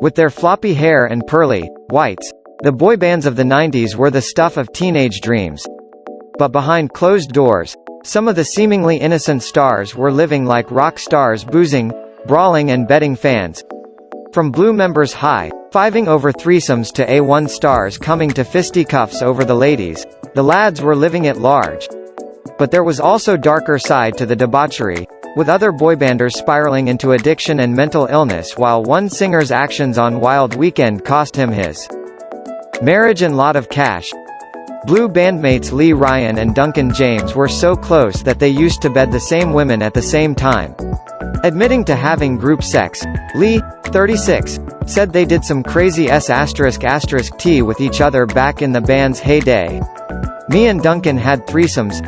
With their floppy hair and pearly, whites, the boy bands of the 90s were the stuff of teenage dreams. But behind closed doors, some of the seemingly innocent stars were living like rock stars, boozing, brawling and betting fans. From blue members high-fiving over threesomes to A1 stars coming to fisticuffs over the ladies, the lads were living it large. But there was also darker side to the debauchery, with other boybanders spiraling into addiction and mental illness while one singer's actions on Wild Weekend cost him his marriage and lot of cash. Blue bandmates Lee Ryan and Duncan James were so close that they used to bed the same women at the same time. Admitting to having group sex, Lee, 36, said they did some crazy S***T with each other back in the band's heyday. Me and Duncan had threesomes.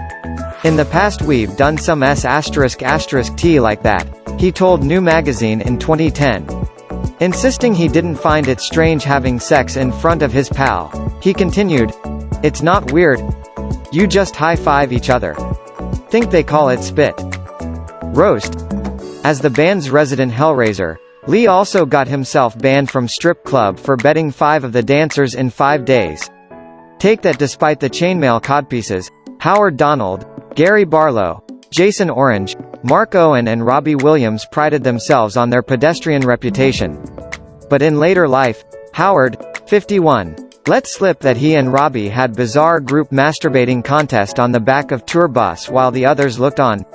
In the past we've done some S***T like that, he told New Magazine in 2010. Insisting he didn't find it strange having sex in front of his pal, he continued, "It's not weird. You just high-five each other. Think they call it spit roast." As the band's resident hellraiser, Lee also got himself banned from strip club for betting 5 of the dancers in 5 days. Take that. Despite the chainmail codpieces, Howard Donald, Gary Barlow, Jason Orange, Mark Owen and Robbie Williams prided themselves on their pedestrian reputation. But in later life, Howard, 51, let slip that he and Robbie had bizarre group masturbating contest on the back of tour bus while the others looked on.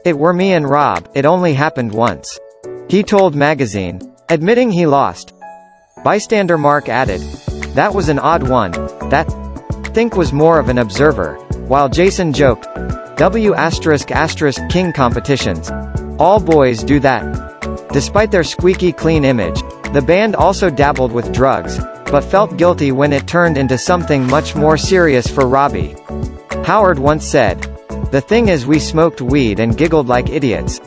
"It were me and Rob, it only happened once," he told Magazine, admitting he lost. Bystander Mark added, "That was an odd one, that think was more of an observer," while Jason joked, "King competitions. All boys do that." Despite their squeaky clean image, the band also dabbled with drugs, but felt guilty when it turned into something much more serious for Robbie. Howard once said, "The thing is we smoked weed and giggled like idiots.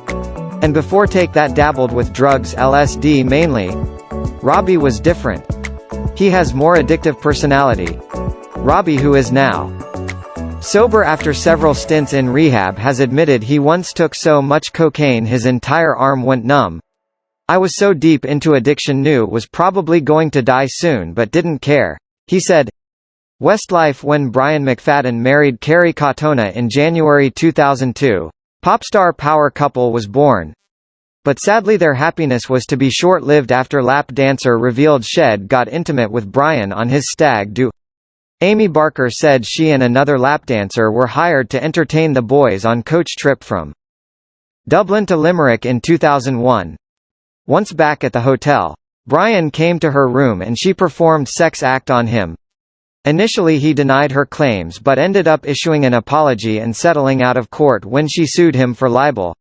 And before take that dabbled with drugs, LSD mainly. Robbie was different. He has more addictive personality." Robbie, who is now sober after several stints in rehab, has admitted he once took so much cocaine his entire arm went numb. "I was so deep into addiction, knew was probably going to die soon but didn't care," he said. Westlife. When Brian McFadden married Carrie Katona in January 2002, popstar power couple was born. But sadly their happiness was to be short-lived after lap dancer revealed Shed got intimate with Brian on his stag do. Amy Barker said she and another lapdancer were hired to entertain the boys on coach trip from Dublin to Limerick in 2001. Once back at the hotel, Brian came to her room and she performed sex act on him. Initially he denied her claims but ended up issuing an apology and settling out of court when she sued him for libel.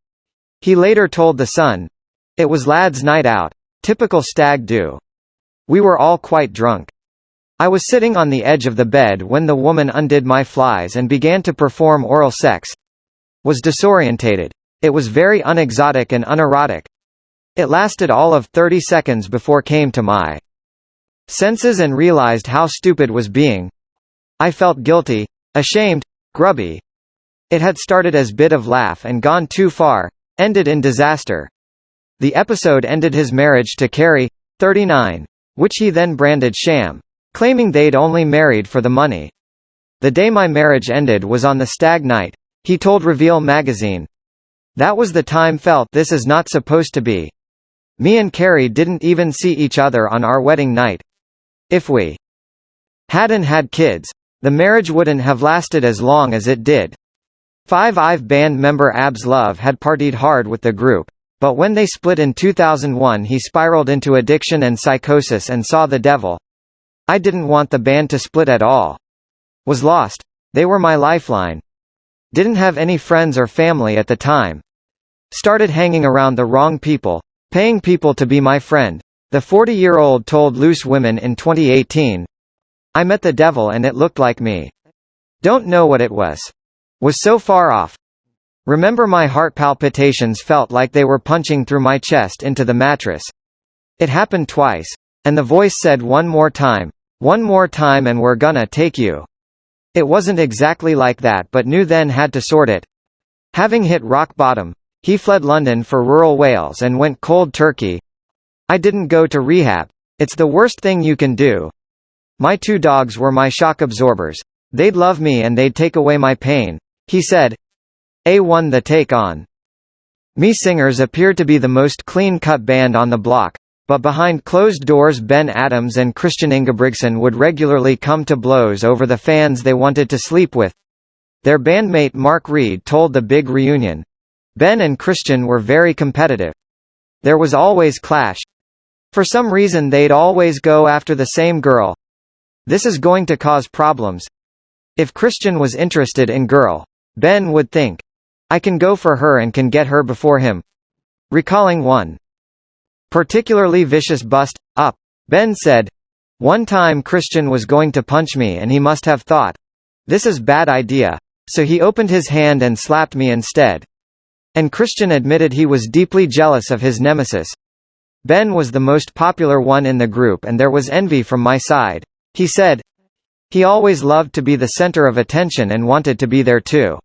He later told The Sun, "It was lads' night out. Typical stag do. We were all quite drunk. I was sitting on the edge of the bed when the woman undid my flies and began to perform oral sex. Was disorientated. It was very unexotic and unerotic. It lasted all of 30 seconds before came to my senses and realized how stupid was being. I felt guilty, ashamed, grubby. It had started as bit of laugh and gone too far, ended in disaster." The episode ended his marriage to Carrie, 39, which he then branded sham, claiming they'd only married for the money. "The day my marriage ended was on the stag night," he told Reveal magazine. "That was the time felt this is not supposed to be. Me and Carrie didn't even see each other on our wedding night. If we hadn't had kids, the marriage wouldn't have lasted as long as it did." 5 band member Abs Love had partied hard with the group, but when they split in 2001 he spiraled into addiction and psychosis and saw the devil. "I didn't want the band to split at all. Was lost. They were my lifeline. Didn't have any friends or family at the time. Started hanging around the wrong people, paying people to be my friend," the 40-year-old told Loose Women in 2018. "I met the devil and it looked like me. Don't know what it was. Was so far off. Remember my heart palpitations felt like they were punching through my chest into the mattress. It happened twice. And the voice said one more time and we're gonna take you." It wasn't exactly like that but knew then had to sort it. Having hit rock bottom, he fled London for rural Wales and went cold turkey. "I didn't go to rehab. It's the worst thing you can do. My 2 dogs were my shock absorbers. They'd love me and they'd take away my pain," he said. A1 The take on Me singers appeared to be the most clean-cut band on the block, but behind closed doors Ben Adams and Christian Ingebrigtsen would regularly come to blows over the fans they wanted to sleep with. Their bandmate Mark Reed told The Big Reunion, "Ben and Christian were very competitive. There was always clash. For some reason they'd always go after the same girl. This is going to cause problems. If Christian was interested in girl, Ben would think, I can go for her and can get her before him." Recalling one particularly vicious bust-up, Ben said, "One time Christian was going to punch me and he must have thought, this is bad idea, so he opened his hand and slapped me instead." And Christian admitted he was deeply jealous of his nemesis. "Ben was the most popular one in the group and there was envy from my side," he said. "He always loved to be the center of attention and wanted to be there too.